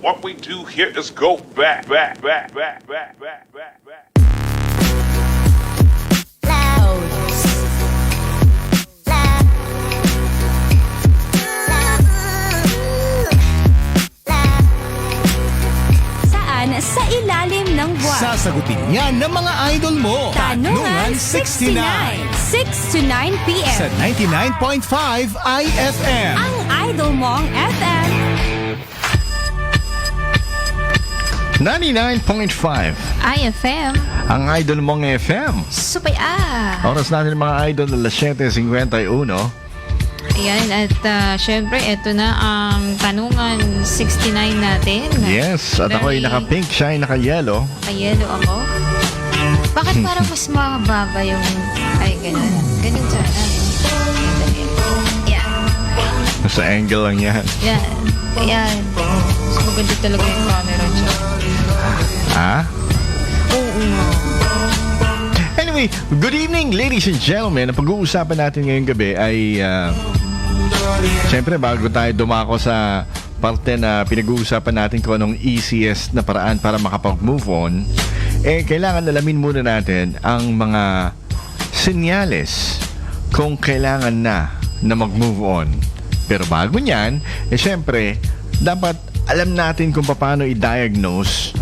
What we do here is go back. Saan sa ilalim ng buwan? Sasagutin yan ng mga idol mo. Tanungan 69, 6 to 9 p.m. Sa 99.5 IFM. Ang idol mong FM. 99.5 IFM. ang idol mong FM. Supay Oras natin mga idol na 7:51. Ayan, at syempre, ito na ang tanungan 69 natin. Yes, at ako ay naka-pink, siya ay naka-yellow. Naka-yellow ako. Bakit parang mas mababa yung... Ay, ganun. Ganun sana. Yan. Sa angle lang yan. Yan. Ayan. Mas maganda talaga yung camera dyan. Ha? Oo nga. Anyway, good evening ladies and gentlemen. Ang pag-uusapan natin ngayong gabi ay siyempre bago tayo dumako sa parte na pinag-uusapan natin kung anong easiest na paraan para makapag-move on, kailangan alamin muna natin ang mga senyales kung kailangan na mag-move on. Pero bago niyan, siyempre dapat alam natin kung paano i-diagnose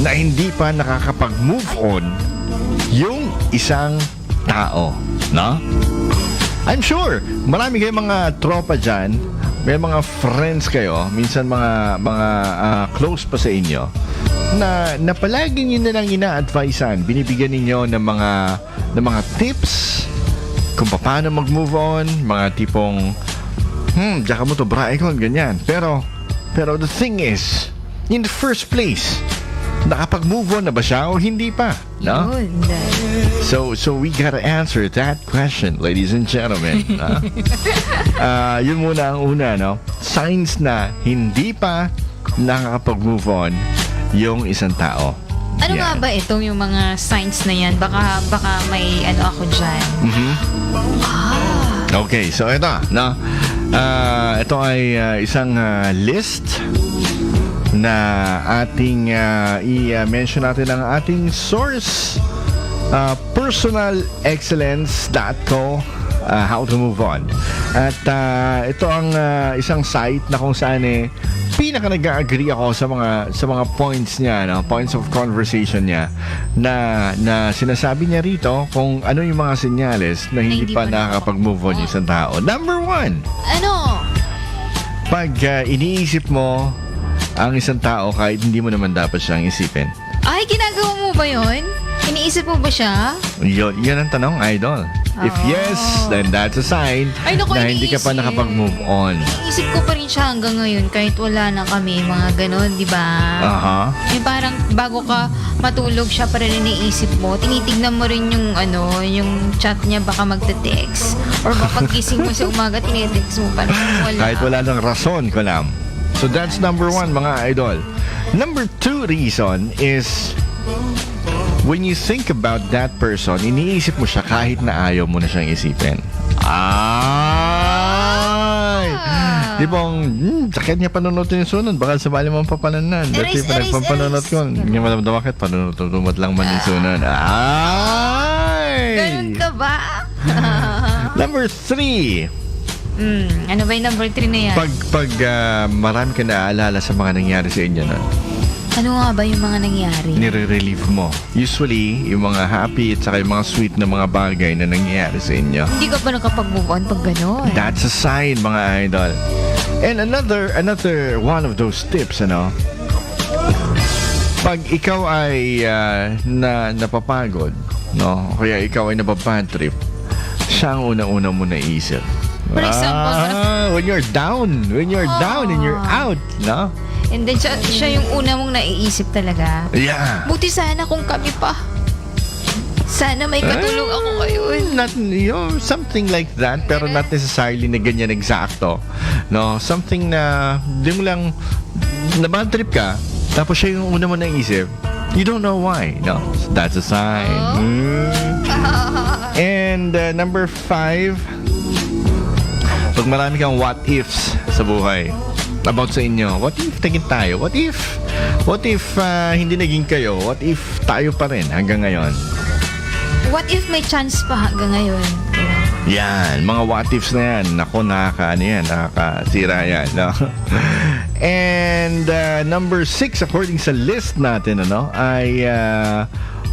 na hindi pa nakakapag-move on yung isang tao, no? I'm sure marami kayong mga tropa dyan, may mga friends kayo, minsan mga close pa sa inyo na palagi nyo na lang ina-advisean, binibigyan ninyo ng mga tips kung paano mag-move on, mga tipong diyan ka mo to bra, ganyan. Pero the thing is, in the first place, nakapag-move on na ba siya o hindi pa? No? Yun. So we gotta answer that question, ladies and gentlemen. Yun muna ang una, no? Signs na hindi pa nakakapag-move on yung isang tao. Ano nga ba itong yung mga signs na yan? Baka may ano ako dyan. Okay, so ito, no? Ito ay isang list na ating i-mention natin ang ating source, personalexcellence.co, how to move on. At ito ang isang site na kung saan pinaka nag-agree ako sa mga points niya, no? Points of conversation niya na sinasabi niya rito kung ano yung mga senyales na hindi pa nakakapag-move on yung isang tao. Number 1. Ano? Pag iniisip mo ang isang tao kahit hindi mo naman dapat siyang isipin. Ay, ginagawa mo ba yun? Iniisip mo ba siya? Yan ang tanong, idol. If yes, then that's a sign na hindi ka pa nakapag-move on. Iniisip ko pa rin siya hanggang ngayon kahit wala na kami, mga ganon, di ba? Yung parang bago ka matulog siya pa rin iniisip mo, tinitignan mo rin yung chat niya, baka magte-text. Or baka gising mo sa umaga, tinitext mo pa rin. Wala. Kahit wala ng rason, kalam. So that's number 1, mga idol. Number 2 reason is when you think about that person, iniisip mo siya kahit na ayaw mo na siyang isipin. Ay! Di bang, sakit niya panunod yung sunod. Baka sabali mong papananan. Dati pa nagpapanunod ko. Hindi mo alam daw bakit. Panunod lang man yung sunod. Ay! Ganun ka ba? Number 3. Ano ba yung number 3 na yan? Pag marami ka naaalala sa mga nangyari sa inyo nun, ano nga ba yung mga nangyari? nire-relieve mo. Usually, yung mga happy at saka yung mga sweet na mga bagay na nangyari sa inyo. Hindi ka pa nakapag-move on pag gano'n. That's a sign, mga idol. And another one of those tips, pag ikaw ay napapagod, no? Kaya ikaw ay nababad trip, siya ang unang-una mo naisip. For example, when you're down and you're out, no? And then siya yung una mong naiisip talaga. Yeah. Buti sana kung kami pa. Sana may katulong ako ngayon. Something like that, pero not necessarily na ganyan eksakto. No, something na di mo lang na-bad trip ka, tapos siya yung una mo naisip. You don't know why. No, that's a sign. And number 5, pag marami kang what ifs sa buhay, about sa inyo. What if naging tayo? What if hindi naging kayo? What if tayo pa rin hanggang ngayon? What if may chance pa hanggang ngayon? Yan, mga what ifs na yan. Nako, nakakasira yan. No? And number 6, according sa list natin, ay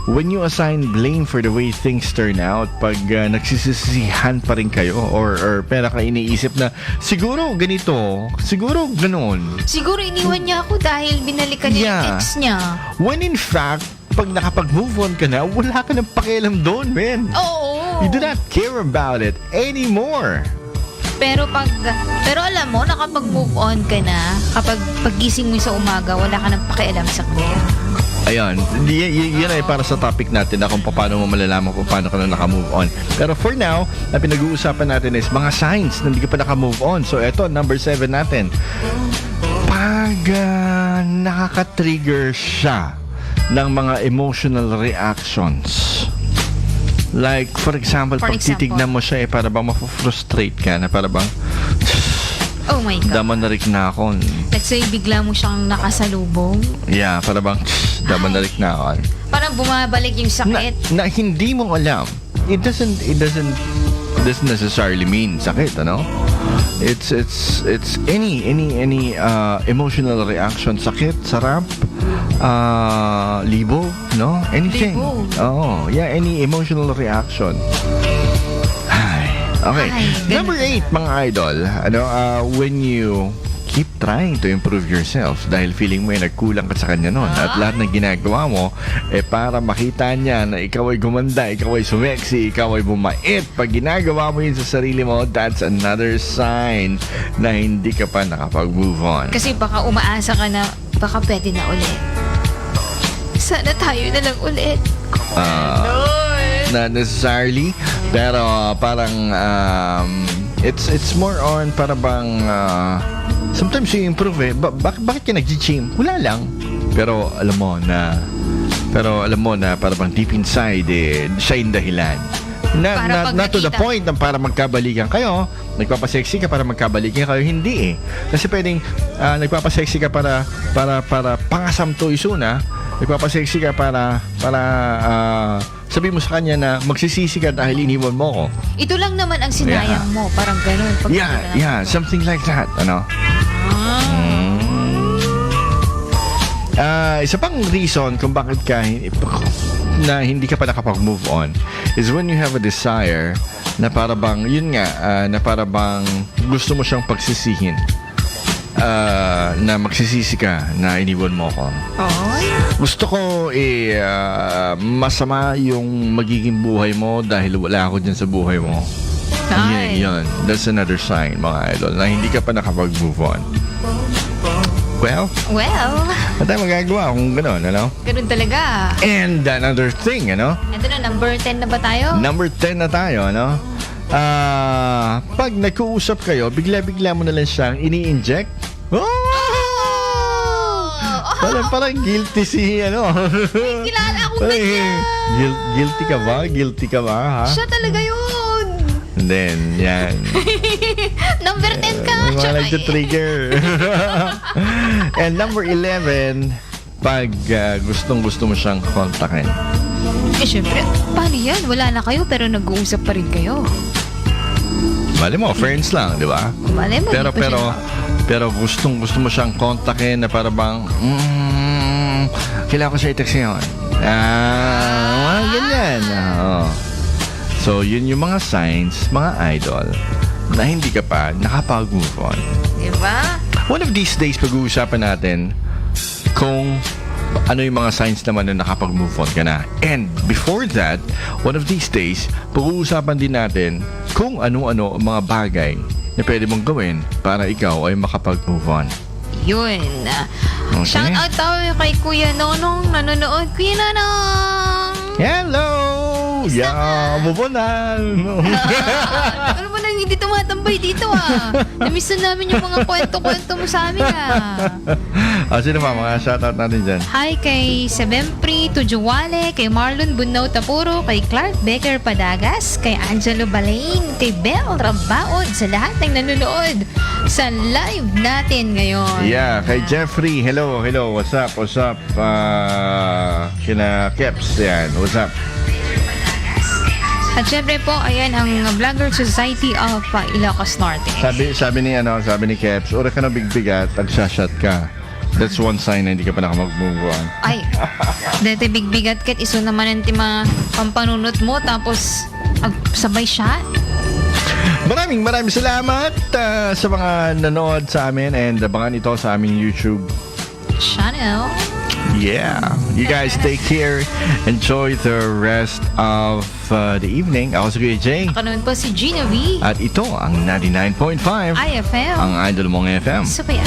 when you assign blame for the way things turn out, pag nagsisisihan pa rin kayo or pera ka iniisip na siguro ganito, siguro ganun. Siguro iniwan niya ako dahil binalikan niya yung ex niya. When in fact, pag nakapag-move on ka na, wala ka ng pakialam doon, man. Oo. You do not care about it anymore. Pero alam mo, nakapag-move on ka na, kapag pagising mo sa umaga, wala ka nang pakialam sa kanya. Ayun, yan ay para sa topic natin na kung paano mo malalaman kung paano ka na naka-move on. Pero for now, na pinag-uusapan natin is mga signs na hindi ka pa naka-move on. So eto, number 7 natin. Pag nakaka-trigger siya ng mga emotional reactions. Like, for example, pag titignan mo siya, para bang mafufrustrate ka na, para bang oh my God. Damanarik na ako. Let's say, bigla mo siyang nakasalubong. Yeah, para bang damanarik na ako. Parang bumabalik yung sakit. Na hindi mo alam. It doesn't necessarily mean sakit, ano? It's any emotional reaction, sakit, sarap, libo, no? Anything. Libo. Oh, yeah, any emotional reaction. Okay. Number 8, mga idol. When you keep trying to improve yourself dahil feeling mo nagkulang ka sa kanya noon at lahat ng ginagawa mo para makita niya na ikaw ay gumanda, ikaw ay sumeksi, ikaw ay bumait. Pag ginagawa mo yun sa sarili mo, that's another sign na hindi ka pa nakapag-move on. Kasi baka umaasa ka na baka pwede na ulit. Sana tayo na lang ulit. Not necessarily, pero parang it's more on para bang sometimes you improve bakit ka nag-gym? Wala lang. Pero alam mo na para bang deep inside siya yung dahilan. Not to the point na para magkabalikan kayo, nagpapasexy ka para magkabalikan kayo, hindi Kasi pwedeng nagpapasexy ka para pangasam to isuna, nagpapasexy ka para sabi mo sa kanya na magsisisi ka dahil iniwan mo ko. Ito lang naman ang sinayang mo, parang ganun. Yeah, something like that, isa pang reason kung bakit na hindi ka pa nakapag-move on is when you have a desire na para bang, na para bang gusto mo siyang pagsisihin. Na magsisisi ka na iniwan mo ko. Gusto ko masama yung magiging buhay mo dahil wala ako dyan sa buhay mo. Yun. That's another sign, mga idol, na hindi ka pa nakapag-move on. Well, ano tayo magagawa kung gano'n, Ganun talaga. And another thing, Ito na, number 10 na ba tayo? Number 10 na tayo, pag nag-uusap kayo, bigla-bigla mo na lang siyang ini-inject. Parang guilty Kilala akong ganyan. Guilty ka ba, ha? Siya talaga yun. And then, yan. Number 10 ka. Mga nag-trigger. And number 11, pag gustong-gusto mo siyang kontakin. Syempre, paano yan? Wala na kayo pero nag-uusap pa rin kayo. Mali mo, friends lang, di ba? Mali mo, pero gustong-gusto mo siyang kontakin na para bang, kailangan ko siya i-text ngayon. Ganyan. So, yun yung mga signs, mga idol, na hindi ka pa nakapag-move on. Diba? One of these days, pag-uusapan natin kung ano yung mga signs naman na nakapag-move on ka na. And before that, one of these days, pag-uusapan din natin kung ano-ano ang mga bagay na pwede mong gawin para ikaw ay makapag-move on. Yun. Okay. Shout out tayo kay Kuya Nonong nanonood. Kuya Nonong! Hello! Kamusta ka? move on na. Alam mo nang hindi tumatambay dito Namiss na namin yung mga kwento-kwento mo sa amin Sino pa, mga shoutout natin dyan? Hi kay Sebempri Tujuwale, kay Marlon Bunao Tapuro, kay Clark Becker Padagas, kay Angelo Balain, kay Bel Rabaod, sa lahat ng nanonood sa live natin ngayon. Yeah, kay Jeffrey, hello, what's up? Kina Keps, yan, what's up? At syempre po, ayan ang Vlogger Society of Ilocos Norte. Sabi ni Keps, ura ka na bigbigat, tagsashot ka. That's one sign na hindi ka pa nakamag-move on. Ay, dati bigbigat kat iso naman ang mga pampanunot mo tapos sabay shot. Maraming salamat sa mga nanood sa amin and abangan ito sa aming YouTube Channel. Yeah. You guys take care. Enjoy the rest of the evening. Ako si Kuya Jay. Ako naman po si Gina V. At ito ang 99.5 IFM. ang Idol mong FM. Supaya.